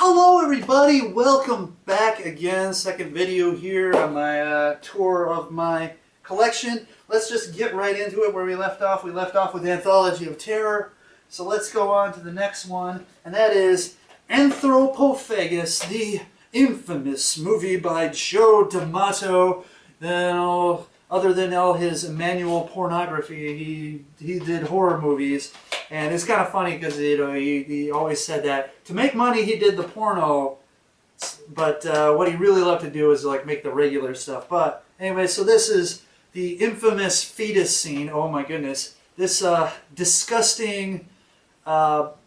Hello everybody, welcome back again. Second video here on my tour of my collection. Let's just get right into it where we left off. We left off with Anthology of Terror. So let's go on to the next one, and that is Anthropphagus, the infamous movie by Joe D'Amato. Other than all his manual pornography, he did horror movies. And it's kind of funny because he always said that to make money he did the porno, but what he really loved to do is like make the regular stuff. But anyway, so this is the infamous fetus scene. Oh my goodness, this disgusting Italian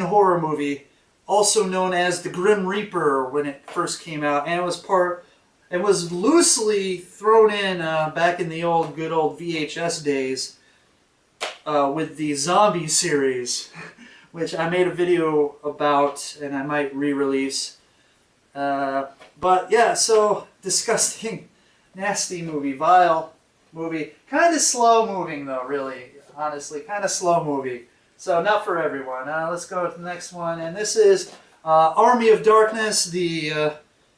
horror movie, also known as The Grim Reaper when it first came out, and it was loosely thrown in back in the good old VHS days. With the zombie series, which I made a video about and I might re-release. But yeah, so disgusting, nasty movie, vile movie. Kind of slow moving though, really, honestly. Kind of slow movie. So not for everyone. Let's go to the next one. And this is Army of Darkness, the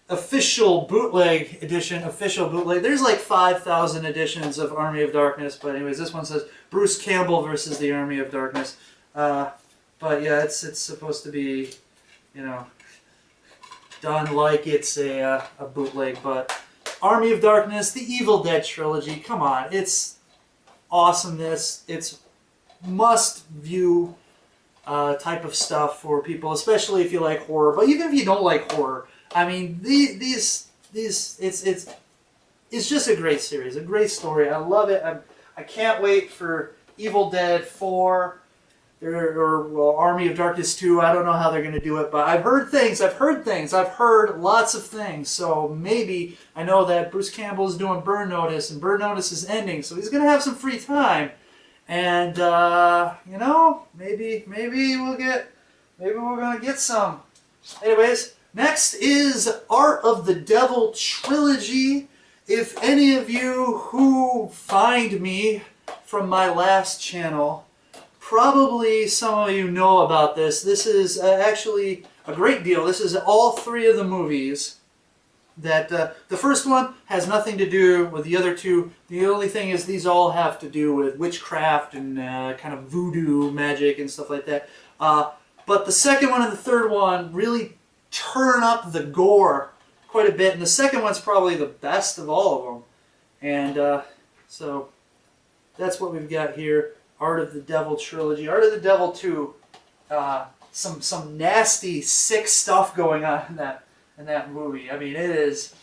official bootleg edition, official bootleg. There's like 5,000 editions of Army of Darkness, but anyways, this one says Bruce Campbell versus the Army of Darkness. But yeah, it's supposed to be, you know, done like it's a bootleg. But Army of Darkness, the Evil Dead trilogy. Come on, it's awesomeness. It's must-view type of stuff for people, especially if you like horror. But even if you don't like horror, I mean, it's just a great series, a great story. I love it. I can't wait for Evil Dead 4 or Army of Darkness 2. I don't know how they're going to do it, but I've heard things. I've heard lots of things. So maybe I know that Bruce Campbell is doing Burn Notice, and Burn Notice is ending, so he's going to have some free time. And you know, maybe we're going to get some. Anyways. Next is Art of the Devil Trilogy. If any of you who find me from my last channel, probably some of you know about this. This is actually a great deal. This is all three of the movies. That the first one has nothing to do with the other two. The only thing is these all have to do with witchcraft and kind of voodoo magic and stuff like that. But the second one and the third one really turn up the gore quite a bit, and the second one's probably the best of all of them. And so that's what we've got here. Art of the Devil Trilogy. Art of the Devil 2. Some nasty, sick stuff going on in that movie. I mean, it is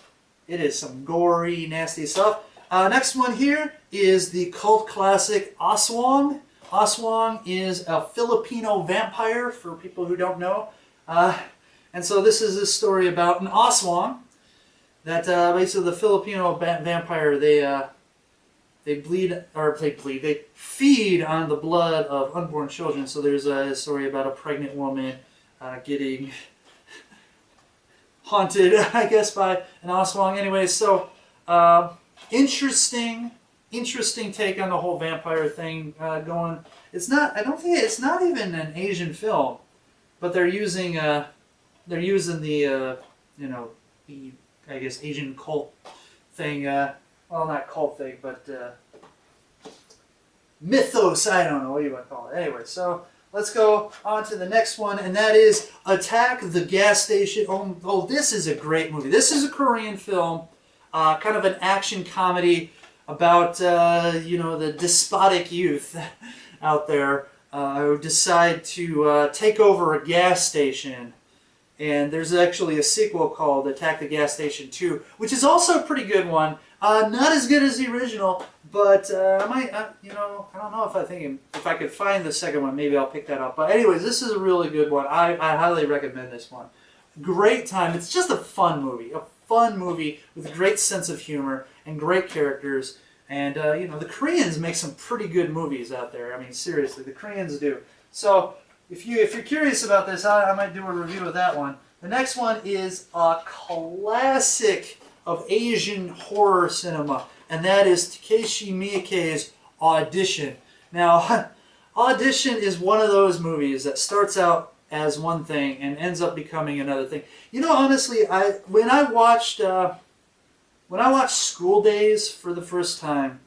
some gory, nasty stuff. Next one here is the cult classic Aswang. Aswang is a Filipino vampire, for people who don't know. And so this is a story about an Aswang that basically the Filipino vampire, they feed on the blood of unborn children. So there's a story about a pregnant woman getting haunted, I guess, by an Aswang. Anyway, so interesting take on the whole vampire thing going. It's not even an Asian film, but they're using the you know, the, I guess, Asian cult thing, well, not cult thing, but mythos, I don't know what you want to call it. Anyway, so let's go on to the next one, and that is Attack the Gas Station. Oh, this is a great movie. This is a Korean film, kind of an action comedy about, you know, the despotic youth out there who decide to take over a gas station. And there's actually a sequel called Attack the Gas Station 2, which is also a pretty good one. Not as good as the original, but you know, I don't know if I could find the second one, maybe I'll pick that up. But anyways, this is a really good one. I highly recommend this one. Great time. It's just a fun movie with a great sense of humor and great characters. And you know, the Koreans make some pretty good movies out there. I mean, seriously, the Koreans do. So if you're curious about this, I might do a review of that one. The next one is a classic of Asian horror cinema, and that is Takeshi Miike's Audition. Now, Audition is one of those movies that starts out as one thing and ends up becoming another thing. You know, honestly, when I watched School Days for the first time,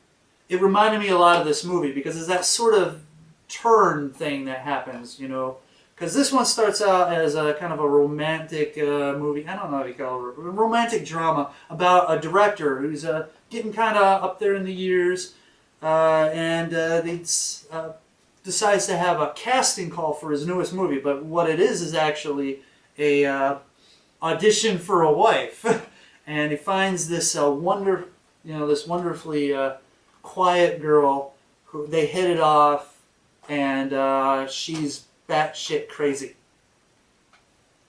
it reminded me a lot of this movie because it's that sort of turn thing that happens, you know. Because this one starts out as a kind of a romantic movie. I don't know how you call it. A romantic drama about a director who's getting kind of up there in the years, and he decides to have a casting call for his newest movie. But what it is actually a audition for a wife, and he finds this this wonderfully quiet girl who they hit it off, and she's batshit crazy,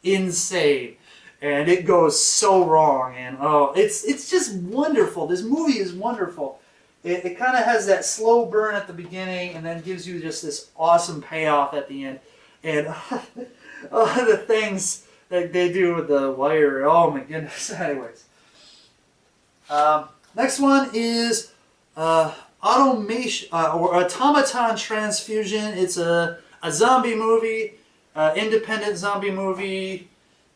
insane, and it goes so wrong. And oh, it's just wonderful. This movie is wonderful. It kind of has that slow burn at the beginning, and then gives you just this awesome payoff at the end. And the things that they do with the wire, oh my goodness. Anyways, next one is Automation or Automaton Transfusion. It's a zombie movie, independent zombie movie,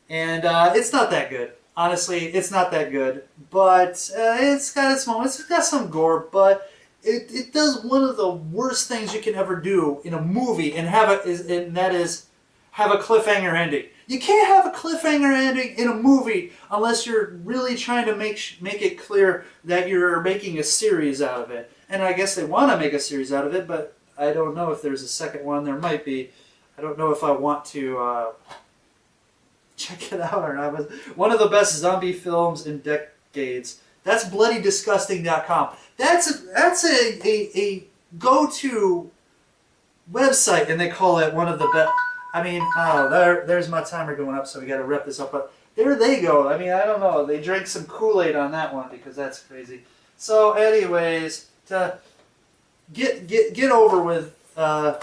and it's not that good. Honestly, it's not that good, but it's got its moments. It's got some gore, but it does one of the worst things you can ever do in a movie, and that is have a cliffhanger ending. You can't have a cliffhanger ending in a movie unless you're really trying to make it clear that you're making a series out of it. And I guess they want to make a series out of it, but I don't know if there's a second one. There might be. I don't know if I want to check it out or not. But one of the best zombie films in decades. That's bloodydisgusting.com. That's a go-to website, and they call it one of the best. I mean, oh, there's my timer going up, so we got to wrap this up. But there they go. I mean, I don't know. They drank some Kool-Aid on that one because that's crazy. So, anyways, to get over with. So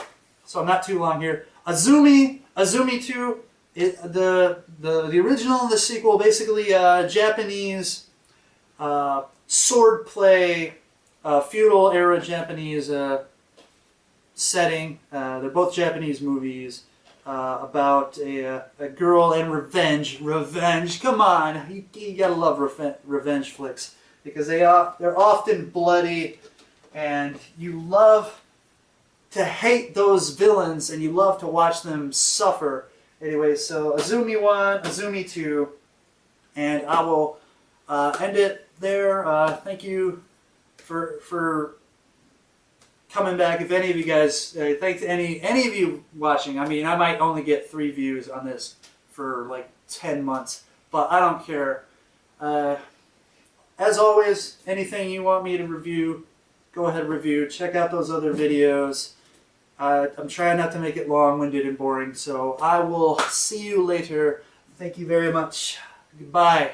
I'm not too long here. Azumi 2. The original and the sequel, basically Japanese swordplay, feudal era Japanese setting. They're both Japanese movies about a girl and revenge. Revenge, come on, you gotta love revenge flicks because they're often bloody, and you love to hate those villains and you love to watch them suffer. Anyway, so Azumi 1, Azumi 2, and I will end it there. Thank you for coming back. If any of you guys, thanks to any of you watching. I mean, I might only get 3 views on this for like 10 months, but I don't care. As always, anything you want me to review, go ahead and review. Check out those other videos. I'm trying not to make it long-winded and boring, so I will see you later. Thank you very much. Goodbye.